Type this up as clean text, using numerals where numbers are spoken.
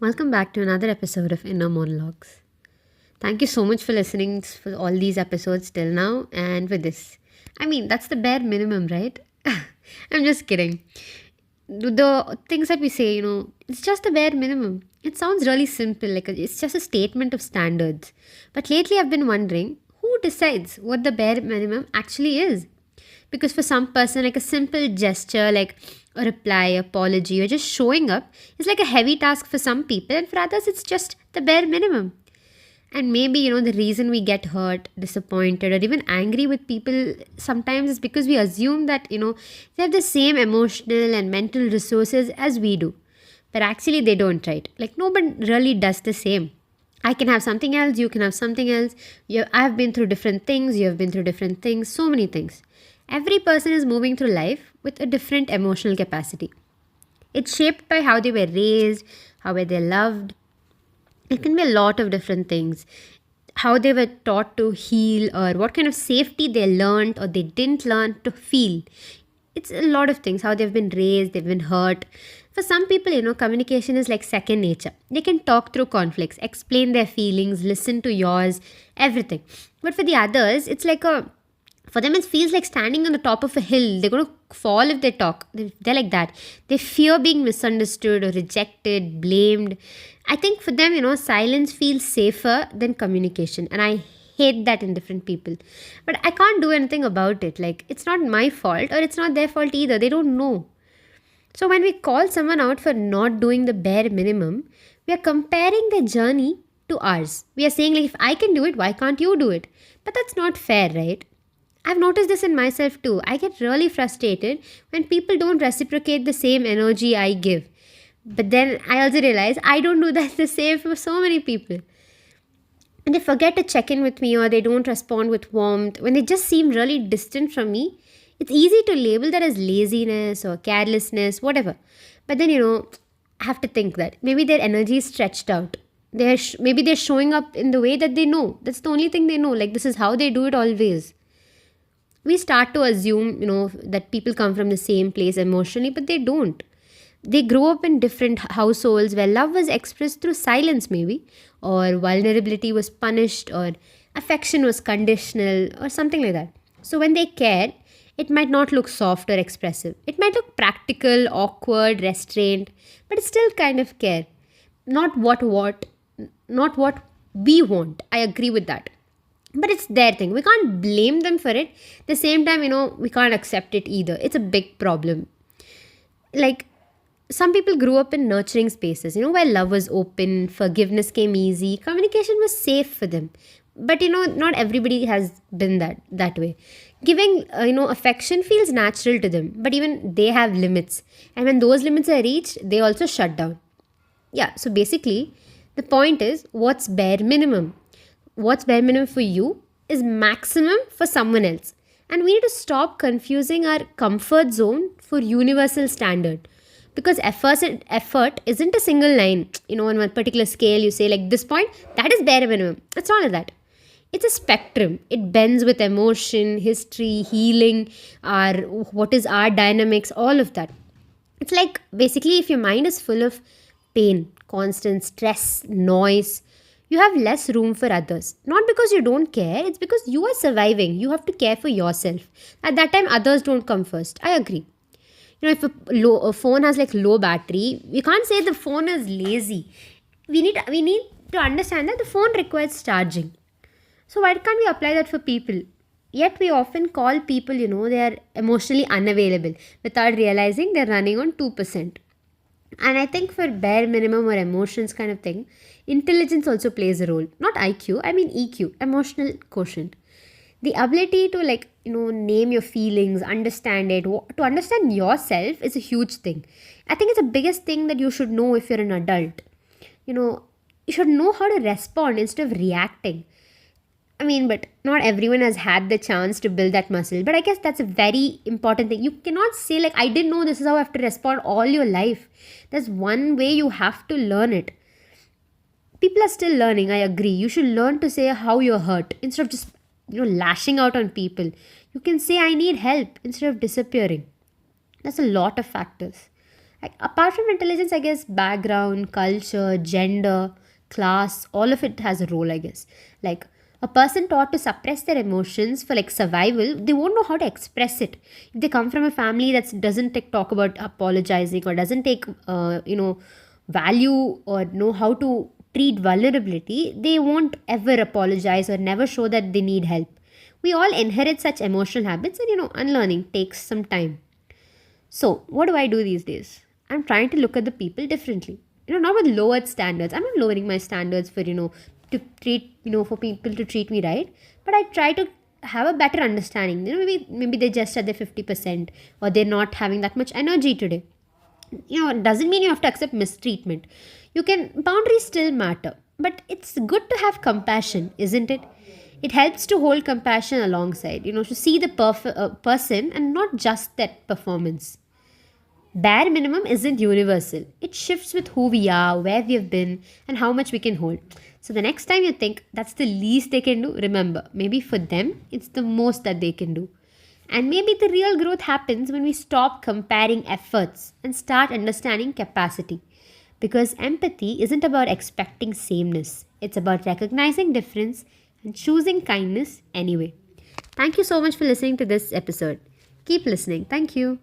Welcome back to another episode of Inner Monologues. Thank you so much for listening for all these episodes till now and with this. That's the bare minimum, right? I'm just kidding. The things that we say, it's just the bare minimum. It sounds really simple, it's just a statement of standards. But lately I've been wondering who decides what the bare minimum actually is? Because for some person, like a simple gesture, like a reply, apology, or just showing up is like a heavy task for some people, and for others, it's just the bare minimum. And maybe, the reason we get hurt, disappointed, or even angry with people sometimes is because we assume that, they have the same emotional and mental resources as we do. But actually, they don't, right? Like, no one really does the same. I can have something else, you can have something else. I've been through different things, you have been through different things, so many things. Every person is moving through life with a different emotional capacity. It's shaped by how they were raised, how were they loved. It can be a lot of different things. How they were taught to heal, or what kind of safety they learned or they didn't learn to feel. It's a lot of things. How they've been raised, they've been hurt. For some people, communication is like second nature. They can talk through conflicts, explain their feelings, listen to yours, everything. But for the others, for them it feels like standing on the top of a hill. They're going to fall if they talk. They're like that. They fear being misunderstood or rejected, blamed. I think for them, silence feels safer than communication, and I hate that in different people. But I can't do anything about it. Like, it's not my fault, or it's not their fault either. They don't know. So when we call someone out for not doing the bare minimum, we are comparing their journey to ours. We are saying, like, if I can do it, why can't you do it? But that's not fair, right? I've noticed this in myself too. I get really frustrated when people don't reciprocate the same energy I give. But then I also realize I don't do that the same for so many people. And they forget to check in with me, or they don't respond with warmth, when they just seem really distant from me, it's easy to label that as laziness or carelessness, whatever. But then, I have to think that maybe their energy is stretched out. Maybe they're showing up in the way that they know. That's the only thing they know. Like, this is how they do it always. We start to assume, that people come from the same place emotionally, but they don't. They grow up in different households where love was expressed through silence, maybe, or vulnerability was punished, or affection was conditional, or something like that. So when they care, it might not look soft or expressive. It might look practical, awkward, restrained, but it's still kind of care. Not not what we want. I agree with that. But it's their thing. We can't blame them for it. At the same time, we can't accept it either. It's a big problem. Like, some people grew up in nurturing spaces, where love was open, forgiveness came easy, communication was safe for them. But not everybody has been that way. Giving affection feels natural to them, but even they have limits. And when those limits are reached, they also shut down. Yeah, so basically, the point is, what's bare minimum? What's bare minimum for you is maximum for someone else. And we need to stop confusing our comfort zone for universal standard. Because effort isn't a single line. On one particular scale, you say like this point, that is bare minimum. It's not like that. It's a spectrum. It bends with emotion, history, healing, what is our dynamics, all of that. It's like basically if your mind is full of pain, constant stress, noise, you have less room for others. Not because you don't care, it's because you are surviving. You have to care for yourself. At that time, others don't come first. I agree. If a phone has like low battery, we can't say the phone is lazy. We need to understand that the phone requires charging. So why can't we apply that for people? Yet we often call people, they are emotionally unavailable without realizing they're running on 2%. And I think for bare minimum or emotions kind of thing, intelligence also plays a role. Not IQ, I mean EQ, emotional quotient. The ability to name your feelings, understand it, to understand yourself is a huge thing. I think it's the biggest thing that you should know if you're an adult. You should know how to respond instead of reacting. But not everyone has had the chance to build that muscle. But I guess that's a very important thing. You cannot say, like, I didn't know this is how I have to respond all your life. There's one way you have to learn it. People are still learning, I agree. You should learn to say how you're hurt instead of just, lashing out on people. You can say, I need help instead of disappearing. That's a lot of factors. Like, apart from intelligence, I guess background, culture, gender, class, all of it has a role, I guess. Like, a person taught to suppress their emotions for like survival, they won't know how to express it. If they come from a family that doesn't talk about apologizing, or doesn't take value or know how to treat vulnerability, they won't ever apologize or never show that they need help. We all inherit such emotional habits, and unlearning takes some time. So, what do I do these days? I'm trying to look at the people differently. Not with lowered standards. I'm not lowering my standards for, to treat, for people to treat me right. But I try to have a better understanding. Maybe they're just at their 50%, or they're not having that much energy today. It doesn't mean you have to accept mistreatment. Boundaries still matter. But it's good to have compassion, isn't it? It helps to hold compassion alongside, to see the person and not just that performance. Bare minimum isn't universal. It shifts with who we are, where we have been, and how much we can hold. So the next time you think that's the least they can do, remember, maybe for them, it's the most that they can do. And maybe the real growth happens when we stop comparing efforts and start understanding capacity. Because empathy isn't about expecting sameness, it's about recognizing difference and choosing kindness anyway. Thank you so much for listening to this episode. Keep listening. Thank you.